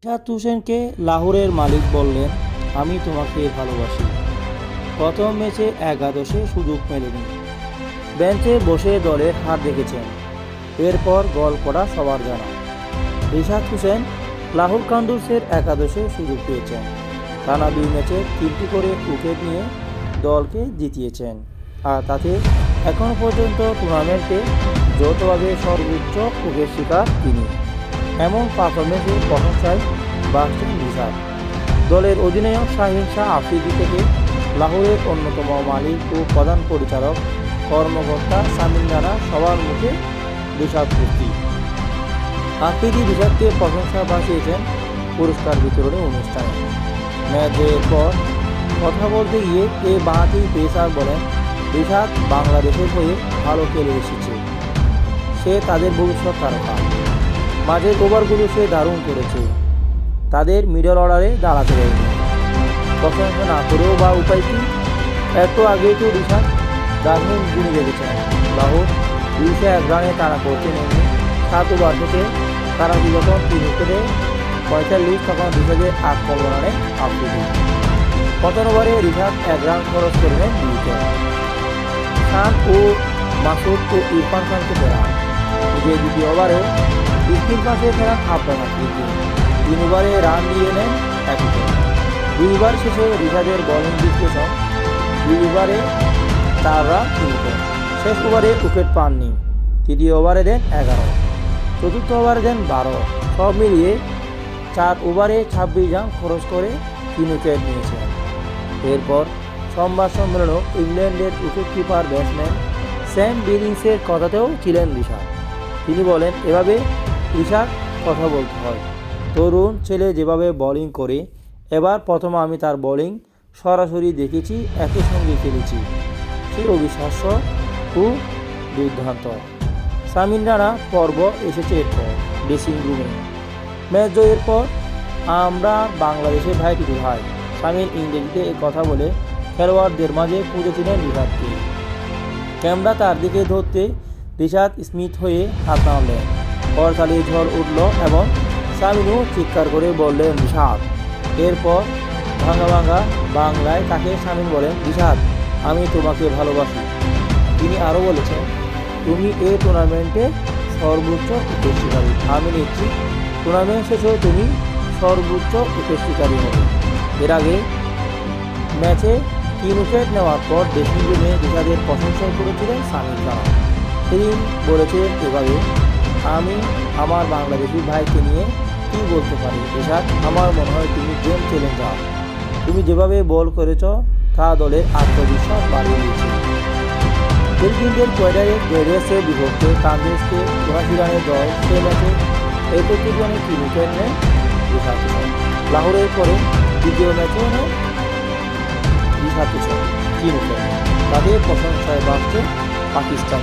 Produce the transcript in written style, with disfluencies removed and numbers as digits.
রিশাদ হোসেনকে লাহোরের মালিক বললেন, আমি তোমাকে ভালোবাসি। প্রথম ম্যাচে একাদশে সুযোগ মেলেনি। বেঞ্চে বসে দলের হার দেখেছেন। এরপর গোল করা সবার জানা। রিশাদ হোসেন লাহোর কান্ডুলসের একাদশে সুযোগ পেয়েছেন। টানা 2 ম্যাচে 3টি করে উইকেট নিয়ে দলকে জিতিয়েছেন। আর তাতে এখনও পর্যন্ত টুর্নামেন্টে যৌথভাবে সর্বোচ্চ উইকেট শিকার তিনি। এমন পারফরমেন্সের প্রশংসায় ভাসছেন রিশাদ। দলের অধিনায়ক শাহিন শাহ আফ্রিদি থেকে লাহোরের অন্যতম মালিক ও প্রধান পরিচালক কর্মকর্তা সামিন রানা সবার মুখে রিশাদ ভর্তি। আফ্রিদি রিশাদকে প্রশংসা ভাসিয়েছেন পুরস্কার বিতরণী অনুষ্ঠানে। ম্যাচ জয়ের পর কথা বলতে গিয়ে এই বাঁহাতি পেসার বলেন, রিশাদ বাংলাদেশের হয়ে ভালো খেলে এসেছে। সে তাদের ভবিষ্যৎ তারকা। মাঝের ওভারগুলো সে দারুণ করেছে। তাদের মিডল অর্ডারে দাঁড়াতে দেয়নি। প্রশংসা না করেও বা উপায় কি? একটু আগেই তো রিশাদ দারুণ গুণে রেখেছেন। লাহোর 201 রানে তারা করতে নেমে 7 ওভার থেকে তারা যখন 3 উইকেটে 45 তখন রিশাদের আক্রমণে আফ্রিদি। প্রথম ওভারে রিশাদ 1 রান খরচ করে নেন 2 উইকেট। খান ও মাসুদ ও ইরফান খানকে ফেরান। নিজের দ্বিতীয় ওভারেও স্পিন পাশে ফেরান আফরান আফ্রিদি। 3 ওভারে রান দিয়ে নেন 1 উইকেট। 2 ওভার শেষে রিশাদের বোলিং বিশ্লেষণ, 2 ওভারে 4 রান 3 উইকেট। শেষ ওভারে উইকেট পাননি। তৃতীয় ওভারে দেন 11, চতুর্থ ওভারে দেন 12। সব মিলিয়ে 4 ওভারে 26 রান খরচ করে 3 উইকেট নিয়েছেন। এরপর সংবাদ সম্মেলনেও ইংল্যান্ডের উইকেট কিপার ব্যাটসম্যান স্যাম বিলিংসের কথাতেও ছিলেন রিশাদ। তিনি বলেন, এভাবে রিশাদ কথা বলতে হয়। তরুণ ছেলে যেভাবে বোলিং করে, এবার প্রথম আমি তার বোলিং সরাসরি দেখেছি, একই সঙ্গে খেলেছি। সে অবিশ্বাস্য ও দুর্দান্ত। সামিন রানা পর্ব এসেছে এরপর ড্রেসিং রুমে। ম্যাচ জয়ের পর আমরা বাংলাদেশের ভাই টুটু ভাই। সামিন ইংরেজিতে এ কথা বলে খেলোয়াড়দের মাঝে খুঁজেছিলেন রিশাদকে। ক্যামেরা তার দিকে ধরতে রিশাদ স্মিথ হয়ে হাত নাড়লেন। করতালির ঝড় উঠল এবং সামিনও চিৎকার করে বললেন, রিশাদ। এরপর ভাঙা ভাঙা বাংলায় তাকে সামিন বলেন, রিশাদ, আমি তোমাকে ভালোবাসি। তিনি আরও বলেছেন, তুমি এই টুর্নামেন্টে সর্বোচ্চ উইকেট শিকারী। আমি নিচ্ছি টুর্নামেন্ট শেষেও তুমি সর্বোচ্চ উইকেট শিকারী হবে। এর আগে ম্যাচে 3 উইকেট নেওয়ার পর ড্রেসিং রুমে রিশাদের প্রশংসা করেছিলেন সামিন রানা। সেদিন বলেছিলেন এভাবে, আমি আমার বাংলাদেশি ভাইকে নিয়ে কী বলতে পারি রিশাদ, আমার মনে হয় তুমি গেম চ্যালেঞ্জার। তুমি যেভাবে বল করেছ তা দলের আত্মবিশ্বাস বাড়িয়ে দিয়েছে। ফিলিপিন্সের কোয়েডারের বিপক্ষে কান্ডুলসকে 82 রানে জয়। সে ম্যাচে 31 রানে 3 উইকেট নেন রিশাদ হোসেন। লাহোরের পরে দ্বিতীয় ম্যাচেও নেন রিশাদ হোসেন 3 উইকেট। তাদের প্রশংসায় ভাসছে পাকিস্তান।